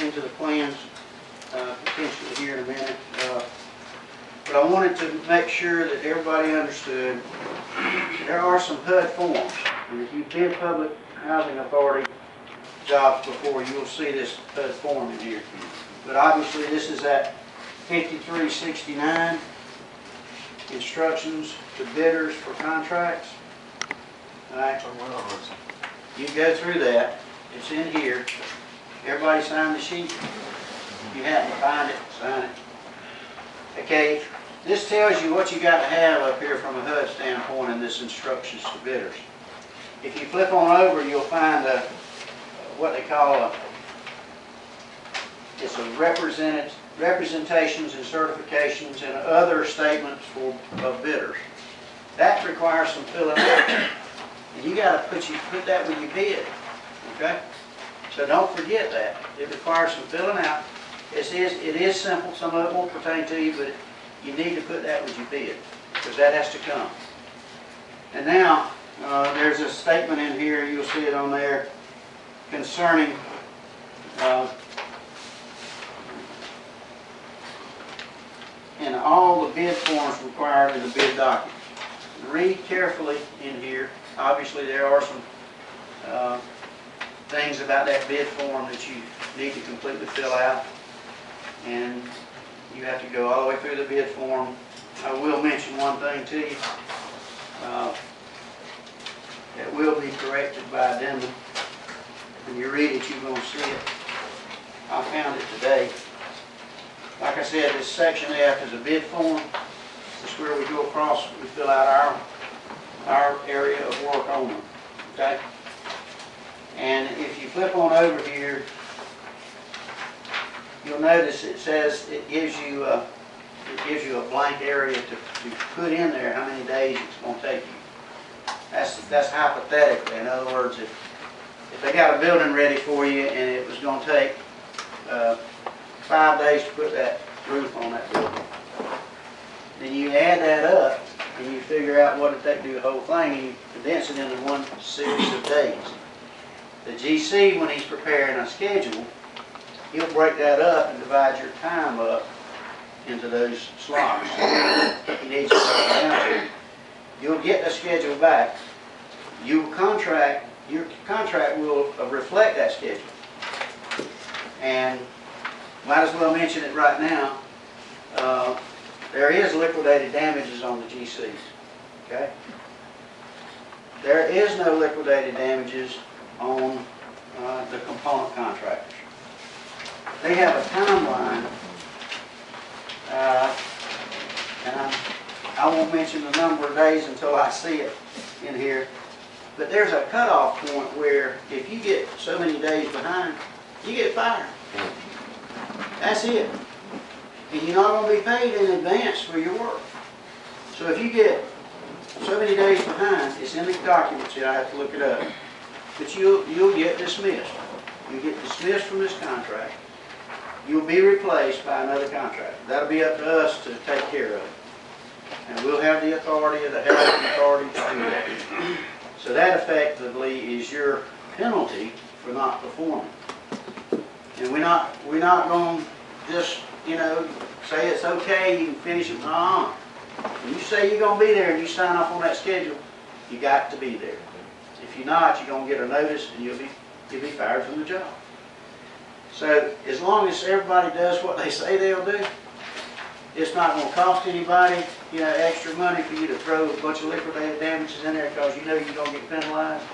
into the plans potentially here in a minute. But I wanted to make sure that everybody understood there are some HUD forms. And if you've bid Public Housing Authority jobs before, you'll see this HUD form in here. But obviously this is at 5369, instructions to bidders for contracts. All right. You go through that. It's in here. Everybody sign the sheet. If you happen to find it, sign it. Okay. This tells you what you got to have up here from a HUD standpoint in this instructions to bidders. If you flip on over, you'll find what they call it's a representations and certifications and other statements of bidders. That requires some filling out, and you got to put that when you bid. Okay, so don't forget that it requires some filling out. It is simple. Some of it won't pertain to you, but you need to put that when you bid because that has to come. And now there's a statement in here. You'll see it on there concerning. And all the bid forms required in the bid document. Read carefully in here. Obviously there are some things about that bid form that you need to completely fill out. And you have to go all the way through the bid form. I will mention one thing to you. That will be corrected by addendum. When you read it, you're going to see it. I found it today. Like I said, this section F is a bid form. This is where we go across, we fill out our area of work only. Okay? And if you flip on over here, you'll notice it says it gives you a blank area to put in there how many days it's going to take you. That's hypothetically. In other words, if they got a building ready for you and it was going to take 5 days to put that roof on that building, then you add that up and you figure out what it take to do the whole thing, and you condense it into one series of days. The GC, when he's preparing a schedule, he'll break that up and divide your time up into those slots. He needs to break it down to. You'll get the schedule back. Your contract will reflect that schedule. And might as well mention it right now. There is liquidated damages on the GCs. Okay? There is no liquidated damages on the component contractors. They have a timeline, and I won't mention the number of days until I see it in here, but there's a cutoff point where if you get so many days behind, you get fired. That's it. And you're not going to be paid in advance for your work. So if you get so many days behind, it's in the documents here, I have to look it up, but you'll get dismissed. You'll get dismissed from this contract. You'll be replaced by another contractor. That'll be up to us to take care of it. And we'll have the authority of the health authority to do that. So that effectively is your penalty for not performing. And we're not going to just, say it's okay, you can finish it. When you say you're going to be there and you sign off on that schedule, you got to be there. If you're not, you're going to get a notice and you'll be fired from the job. So as long as everybody does what they say they'll do, it's not going to cost anybody, extra money for you to throw a bunch of liquidated damages in there because you know you're going to get penalized.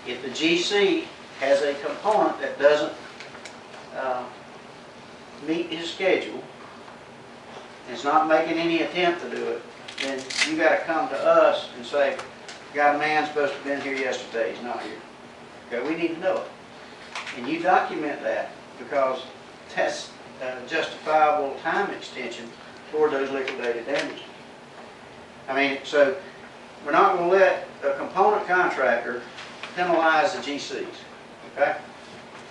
If the GC has a component that doesn't meet his schedule, and is not making any attempt to do it, then you got to come to us and say, got a man supposed to have been here yesterday, he's not here. Okay, we need to know it. And you document that because that's justifiable time extension for those liquidated damages. So we're not going to let a component contractor penalize the GCs. Okay?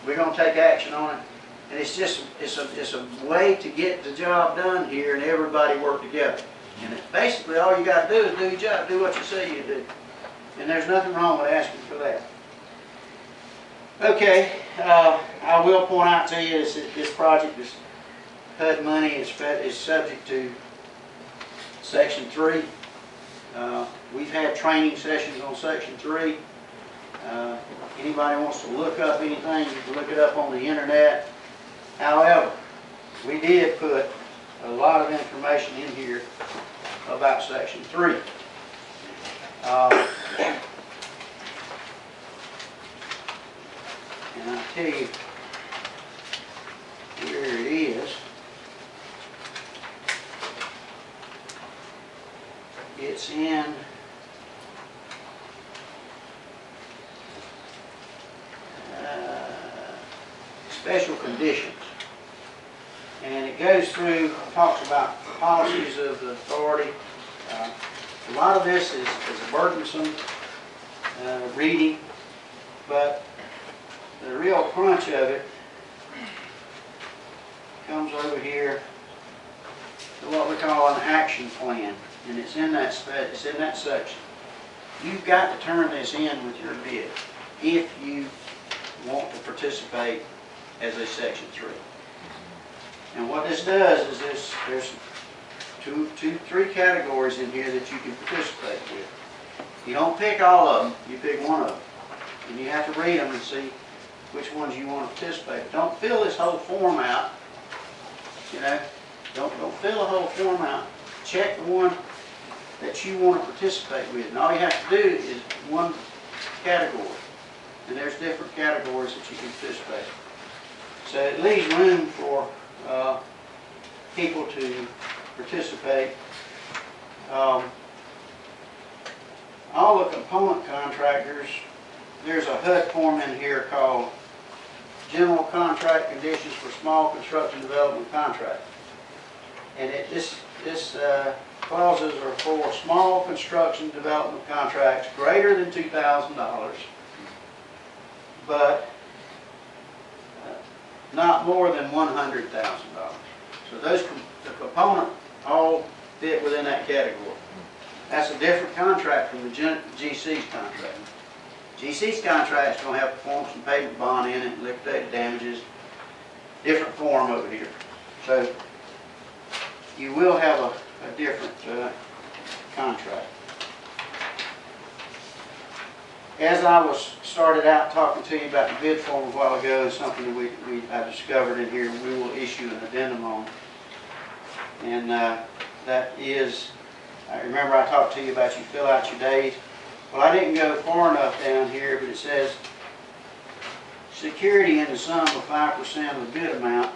We're going to take action on it. And it's a way to get the job done here and everybody work together. And it's basically all you got to do is do your job, do what you say you do. And there's nothing wrong with asking for that. Okay, I will point out to you is that this project is HUD money is subject to Section 3. We've had training sessions on Section 3. Anybody wants to look up anything, you can look it up on the internet. However, we did put a lot of information in here about Section 3. And I'll tell you where it is. It's in special conditions. And it goes through, talks about policies of the authority. A lot of this is a burdensome reading, but the real crunch of it comes over here to what we call an action plan, and it's in that section. You've got to turn this in with your bid if you want to participate as a Section 3. And what this does is there's three categories in here that you can participate with. You don't pick all of them, you pick one of them. And you have to read them and see which ones you want to participate. Don't fill this whole form out. You know, don't fill the whole form out. Check the one that you want to participate with. And all you have to do is one category. And there's different categories that you can participate. So it leaves room for people to participate. All the component contractors, there's a HUD form in here called General Contract Conditions for Small Construction Development Contract. And this clauses are for small construction development contracts greater than $2,000, but not more than $100,000. So the component all fit within that category. That's a different contract from the GC's contract. GC's contract is going to have performance and payment bond in it, liquidated damages, different form over here. So you will have a different contract. As I started out talking to you about the bid form a while ago, something that I discovered in here we will issue an addendum on. And that is, I remember I talked to you about you fill out your days. Well, I didn't go far enough down here, but it says security in the sum of 5% of the bid amount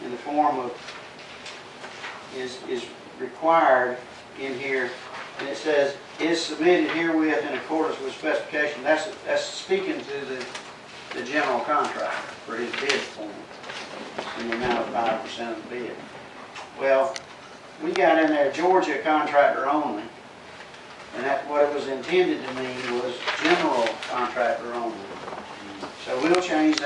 in the form of is required in here, and it says is submitted herewith in accordance with specification. That's speaking to the general contractor for his bid form in the amount of 5% of the bid. Well, we got in there Georgia contractor only, and that what it was intended to mean was general contractor only. So we'll change that.